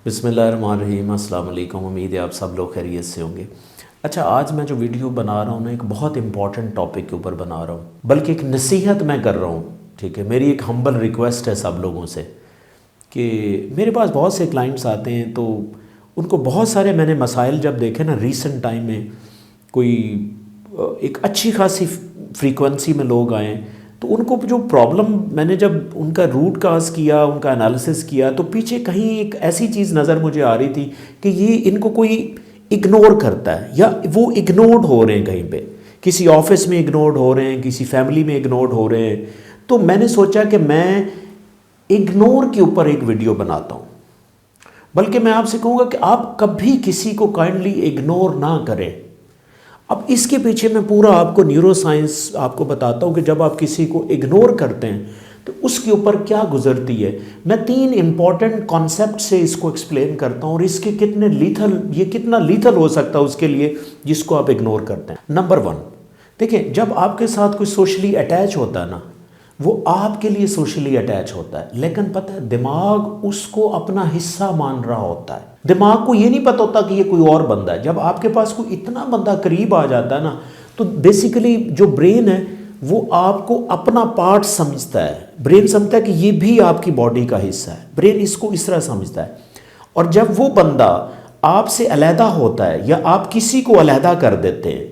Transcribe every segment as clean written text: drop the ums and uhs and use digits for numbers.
बिस्मिल्लाहिर्रहमानिर्रहीम, अस्सलाम वालेकुम। उम्मीद है आप सब लोग खैरियत से होंगे। अच्छा, आज मैं जो वीडियो बना रहा हूँ ना, एक बहुत इंपॉर्टेंट टॉपिक के ऊपर बना रहा हूँ, बल्कि एक नसीहत मैं कर रहा हूँ। ठीक है, मेरी एक हम्बल रिक्वेस्ट है सब लोगों से कि मेरे पास बहुत से क्लाइंट्स आते हैं तो उनको बहुत सारे मैंने मसाइल जब देखे ना रीसेंट टाइम में, कोई एक अच्छी खासी फ्रीक्वेंसी में लोग आए तो उनको जो प्रॉब्लम मैंने जब उनका रूट काज किया, उनका एनालिसिस किया, तो पीछे कहीं एक ऐसी चीज़ नज़र मुझे आ रही थी कि ये इनको कोई इग्नोर करता है या वो इग्नोर्ड हो रहे हैं, कहीं पे किसी ऑफिस में इग्नोर्ड हो रहे हैं, किसी फैमिली में इग्नोर्ड हो रहे हैं। तो मैंने सोचा कि मैं इग्नोर के ऊपर एक वीडियो बनाता हूँ। बल्कि मैं आपसे कहूँगा कि आप कभी किसी को काइंडली इग्नोर ना करें। अब इसके पीछे मैं पूरा आपको न्यूरो साइंस आपको बताता हूँ कि जब आप किसी को इग्नोर करते हैं तो उसके ऊपर क्या गुजरती है। मैं 3 इंपॉर्टेंट कॉन्सेप्ट से इसको एक्सप्लेन करता हूँ और इसके कितने लीथल, ये कितना लीथल हो सकता है उसके लिए जिसको आप इग्नोर करते हैं। नंबर 1, देखिए, जब आपके साथ कोई सोशली अटैच होता है ना, वो आपके लिए सोशली अटैच होता है, लेकिन पता है दिमाग उसको अपना हिस्सा मान रहा होता है। दिमाग को ये नहीं पता होता कि ये कोई और बंदा है। जब आपके पास कोई इतना बंदा करीब आ जाता है ना, तो बेसिकली जो ब्रेन है वो आपको अपना पार्ट समझता है। ब्रेन समझता है कि ये भी आपकी बॉडी का हिस्सा है। ब्रेन इसको इस तरह समझता है। और जब वो बंदा आपसे अलहदा होता है या आप किसी को अलहदा कर देते हैं,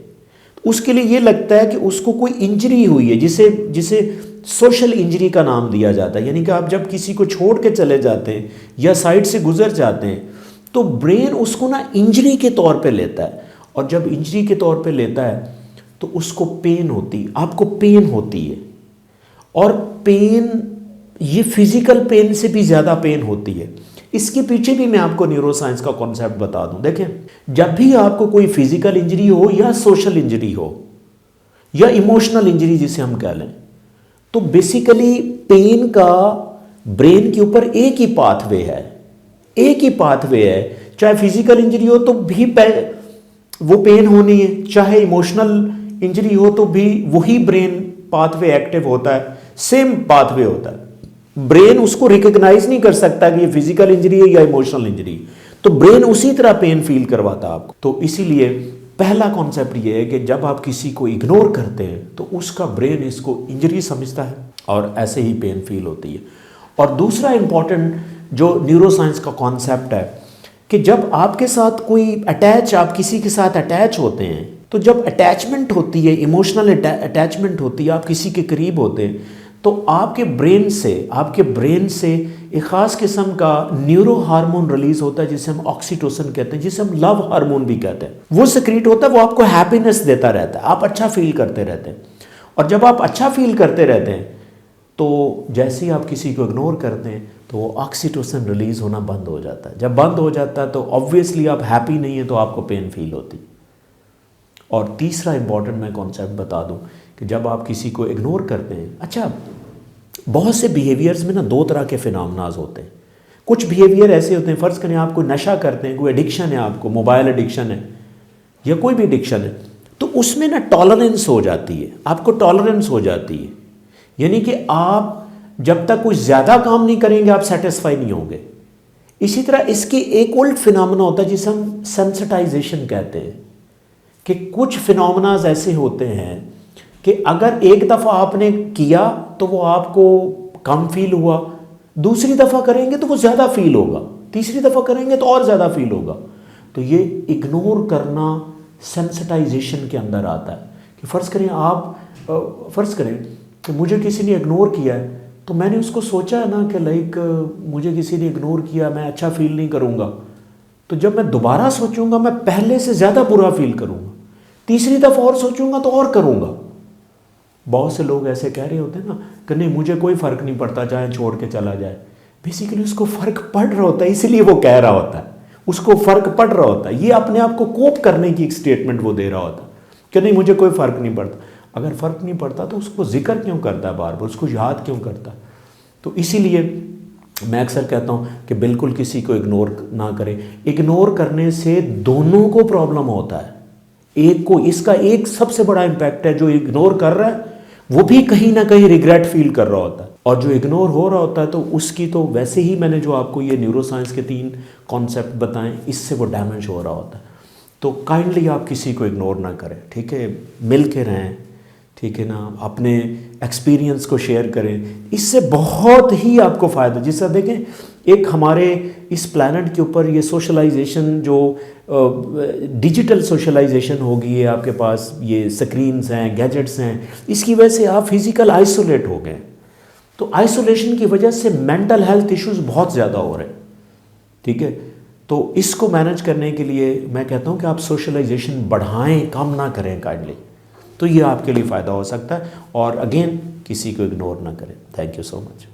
तो उसके लिए ये लगता है कि उसको कोई इंजरी हुई है, जिसे जिसे सोशल इंजरी का नाम दिया जाता है। यानी कि आप जब किसी को छोड़ के चले जाते हैं या साइड से गुजर जाते हैं तो ब्रेन उसको ना इंजरी के तौर पे लेता है। और जब इंजरी के तौर पे लेता है तो उसको पेन होती है, आपको पेन होती है। और पेन, ये फिजिकल पेन से भी ज़्यादा पेन होती है। इसके पीछे भी मैं आपको न्यूरो साइंस का कॉन्सेप्ट बता दूं। देखें, जब भी आपको कोई फिजिकल इंजरी हो या सोशल इंजरी हो या इमोशनल इंजरी जिसे हम कह लें, तो बेसिकली पेन का ब्रेन के ऊपर एक ही पाथवे है। एक ही पाथवे है। चाहे फिजिकल इंजरी हो तो भी वो पेन होनी है, चाहे इमोशनल इंजरी हो तो भी वही ब्रेन पाथवे एक्टिव होता है, सेम पाथवे होता है। ब्रेन उसको रिकॉग्नाइज नहीं कर सकता कि ये फिजिकल इंजरी है या इमोशनल इंजरी, तो ब्रेन उसी तरह पेन फील करवाता है आपको। तो इसीलिए पहला कॉन्सेप्ट ये है कि जब आप किसी को इग्नोर करते हैं तो उसका ब्रेन इसको इंजरी समझता है और ऐसे ही पेन फील होती है। और दूसरा इंपॉर्टेंट जो न्यूरो साइंस का कॉन्सेप्ट है कि जब आपके साथ कोई आप किसी के साथ अटैच होते हैं, तो जब अटैचमेंट होती है, इमोशनल अटैचमेंट होती है, आप किसी के करीब होते हैं, तो आपके ब्रेन से एक ख़ास किस्म का न्यूरो हार्मोन रिलीज होता है जिसे हम ऑक्सीटोसिन कहते हैं, जिसे हम लव हार्मोन भी कहते हैं। वो सिक्रीट होता है, वो आपको हैप्पीनेस देता रहता है, आप अच्छा फील करते रहते हैं। और जब आप अच्छा फील करते रहते हैं तो जैसे ही आप किसी को इग्नोर करते हैं तो वो ऑक्सीटोसिन रिलीज होना बंद हो जाता है। जब बंद हो जाता है तो ऑब्वियसली आप हैप्पी नहीं है, तो आपको पेन फील होती। और तीसरा इंपॉर्टेंट मैं कॉन्सेप्ट बता दूं कि जब आप किसी को इग्नोर करते हैं, अच्छा, बहुत से बिहेवियर्स में ना 2 तरह के फिनोमेनाज होते हैं। कुछ बिहेवियर ऐसे होते हैं, फ़र्ज़ करें आप कोई नशा करते हैं, कोई एडिक्शन है, आपको मोबाइल एडिक्शन है या कोई भी एडिक्शन है, तो उसमें ना टॉलरेंस हो जाती है, आपको टॉलरेंस हो जाती है। यानी कि आप जब तक कुछ ज़्यादा काम नहीं करेंगे आप सेटिस्फाई नहीं होंगे। इसी तरह इसकी एक उल्ट फिनोमेना होता है जिसे हम सेंसिटाइजेशन कहते हैं, कि कुछ फिनोमेनाज ऐसे होते हैं कि अगर एक दफ़ा आपने किया तो वो आपको कम फील हुआ, दूसरी दफ़ा करेंगे तो वो ज़्यादा फील होगा, तीसरी दफ़ा करेंगे तो और ज़्यादा फील होगा। तो ये इग्नोर करना सेंसिटाइजेशन के अंदर आता है। कि फ़र्ज़ करें कि मुझे किसी ने इग्नोर किया है, तो मैंने उसको सोचा है ना कि लाइक मुझे किसी ने इग्नोर किया, मैं अच्छा फील नहीं करूँगा, तो जब मैं दोबारा सोचूंगा मैं पहले से ज़्यादा बुरा फील करूँगा, तीसरी दफ़ा और सोचूंगा तो और करूँगा। बहुत से लोग ऐसे कह रहे होते हैं ना कि नहीं मुझे कोई फ़र्क नहीं पड़ता, चाहे छोड़ के चला जाए। बेसिकली उसको फ़र्क पड़ रहा होता है, इसलिए वो कह रहा होता है, उसको फ़र्क पड़ रहा होता है। ये अपने आप को कोप करने की एक स्टेटमेंट वो दे रहा होता है कि नहीं मुझे कोई फ़र्क नहीं पड़ता। अगर फ़र्क नहीं पड़ता तो उसको जिक्र क्यों करता है बार बार, उसको याद क्यों करता है? तो इसीलिए मैं अक्सर कहता हूँ कि बिल्कुल किसी को इग्नोर ना करें। इग्नोर करने से दोनों को प्रॉब्लम होता है। एक को, इसका एक सबसे बड़ा इम्पैक्ट है, जो इग्नोर कर रहा है वो भी कहीं ना कहीं रिग्रेट फील कर रहा होता है, और जो इग्नोर हो रहा होता है तो उसकी तो वैसे ही मैंने जो आपको ये न्यूरोसाइंस के 3 कॉन्सेप्ट बताएं, इससे वो डैमेज हो रहा होता है। तो काइंडली आप किसी को इग्नोर ना करें, ठीक है, मिल के रहें, ठीक है ना, अपने एक्सपीरियंस को शेयर करें, इससे बहुत ही आपको फ़ायदा। जिससे देखें, एक हमारे इस प्लैनेट के ऊपर ये सोशलाइजेशन जो डिजिटल सोशलाइजेशन होगी है, आपके पास ये स्क्रीन्स हैं, गैजेट्स हैं, इसकी वजह से आप फिज़िकल आइसोलेट हो गए। तो आइसोलेशन की वजह से मेंटल हेल्थ इश्यूज बहुत ज़्यादा हो रहे हैं, ठीक है। तो इसको मैनेज करने के लिए मैं कहता हूँ कि आप सोशलाइजेशन बढ़ाएं, कम ना करें काइंडली, तो ये आपके लिए फ़ायदा हो सकता है। और अगेन, किसी को इग्नोर ना करें। Thank you so much.